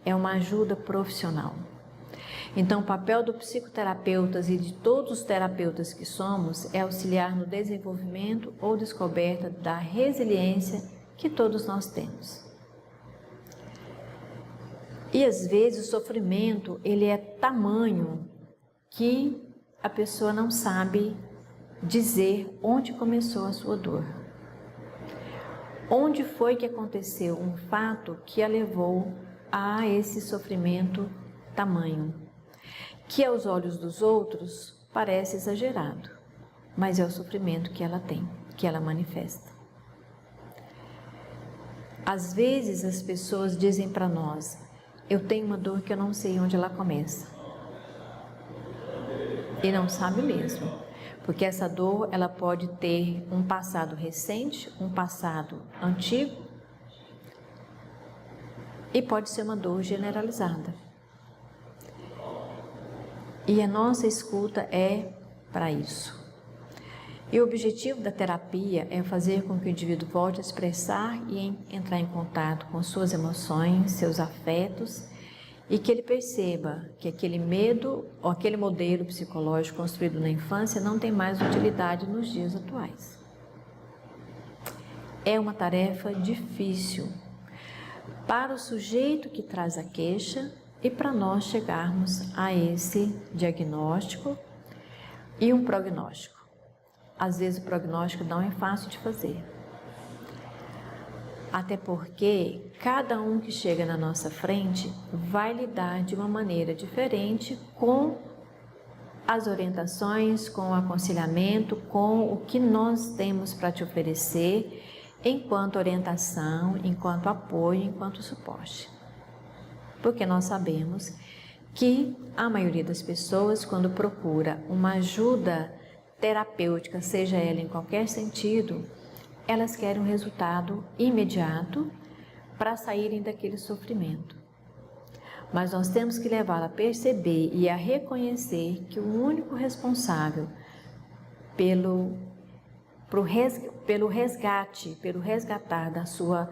é uma ajuda profissional. Então, o papel do psicoterapeuta e de todos os terapeutas que somos é auxiliar no desenvolvimento ou descoberta da resiliência que todos nós temos. E às vezes o sofrimento ele é tamanho que a pessoa não sabe dizer onde começou a sua dor. Onde foi que aconteceu um fato que a levou a esse sofrimento tamanho, que aos olhos dos outros parece exagerado, mas é o sofrimento que ela tem, que ela manifesta. Às vezes as pessoas dizem para nós: eu tenho uma dor que eu não sei onde ela começa. E não sabe mesmo, porque essa dor ela pode ter um passado recente, um passado antigo, e pode ser uma dor generalizada. E a nossa escuta é para isso. E o objetivo da terapia é fazer com que o indivíduo volte a expressar e entrar em contato com suas emoções, seus afetos, e que ele perceba que aquele medo ou aquele modelo psicológico construído na infância não tem mais utilidade nos dias atuais. É uma tarefa difícil para o sujeito que traz a queixa e para nós chegarmos a esse diagnóstico e um prognóstico. Às vezes o prognóstico não é fácil de fazer. Até porque cada um que chega na nossa frente vai lidar de uma maneira diferente com as orientações, com o aconselhamento, com o que nós temos para te oferecer enquanto orientação, enquanto apoio, enquanto suporte. Porque nós sabemos que a maioria das pessoas, quando procura uma ajuda terapêutica, seja ela em qualquer sentido, elas querem um resultado imediato para saírem daquele sofrimento. Mas nós temos que levá-la a perceber e a reconhecer que o único responsável pelo resgatar da sua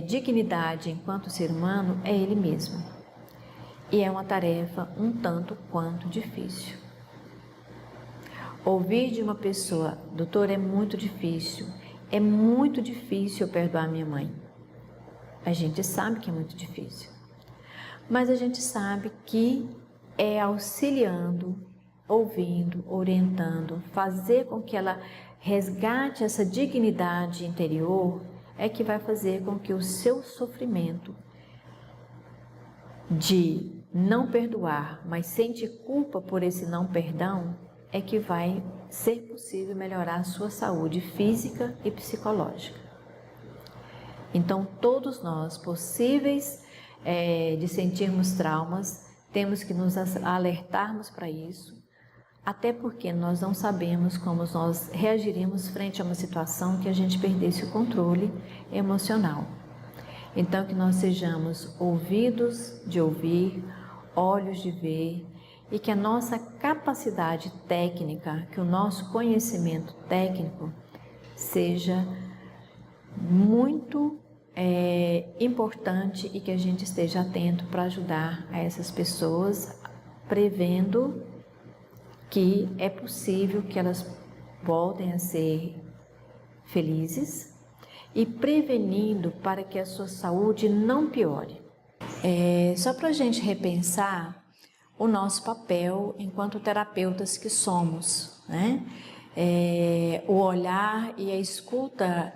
dignidade enquanto ser humano é ele mesmo. E é uma tarefa um tanto quanto difícil. Ouvir de uma pessoa: doutor, é muito difícil eu perdoar minha mãe. A gente sabe que é muito difícil, mas a gente sabe que é auxiliando, ouvindo, orientando, fazer com que ela resgate essa dignidade interior é que vai fazer com que o seu sofrimento de não perdoar, mas sente culpa por esse não perdão, é que vai ser possível melhorar a sua saúde física e psicológica. Então, todos nós, possíveis de sentirmos traumas, temos que nos alertarmos para isso, até porque nós não sabemos como nós reagiríamos frente a uma situação que a gente perdesse o controle emocional. Então, que nós sejamos ouvidos de ouvir, olhos de ver, e que a nossa capacidade técnica, que o nosso conhecimento técnico seja muito importante e que a gente esteja atento para ajudar a essas pessoas, prevendo que é possível que elas voltem a ser felizes e prevenindo para que a sua saúde não piore. Só para a gente repensar o nosso papel enquanto terapeutas que somos, né? O olhar e a escuta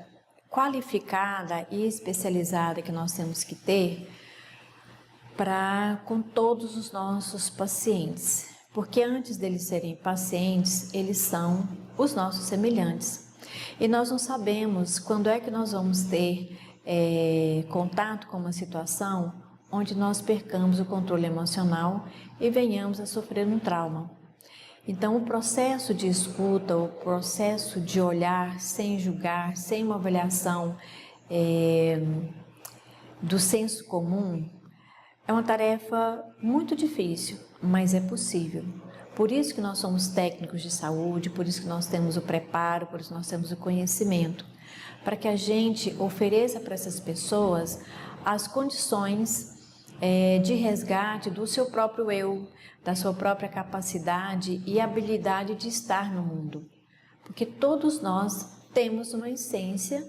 qualificada e especializada que nós temos que ter com todos os nossos pacientes, porque antes deles serem pacientes, eles são os nossos semelhantes. E nós não sabemos quando é que nós vamos ter contato com uma situação onde nós percamos o controle emocional e venhamos a sofrer um trauma. Então, o processo de escuta, o processo de olhar sem julgar, sem uma avaliação do senso comum, é uma tarefa muito difícil, mas é possível. Por isso que nós somos técnicos de saúde, por isso que nós temos o preparo, por isso que nós temos o conhecimento, para que a gente ofereça para essas pessoas as condições de resgate do seu próprio eu, da sua própria capacidade e habilidade de estar no mundo. Porque todos nós temos uma essência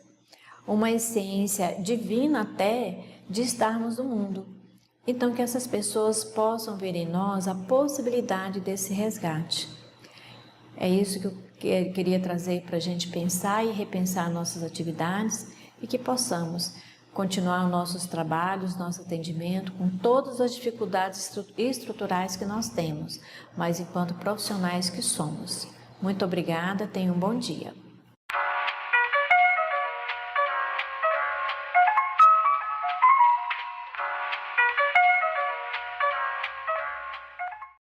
divina até de estarmos no mundo. Então, que essas pessoas possam ver em nós a possibilidade desse resgate. É isso que eu queria trazer para a gente pensar e repensar nossas atividades e que possamos continuar os nossos trabalhos, nosso atendimento com todas as dificuldades estruturais que nós temos, mas enquanto profissionais que somos. Muito obrigada, tenha um bom dia.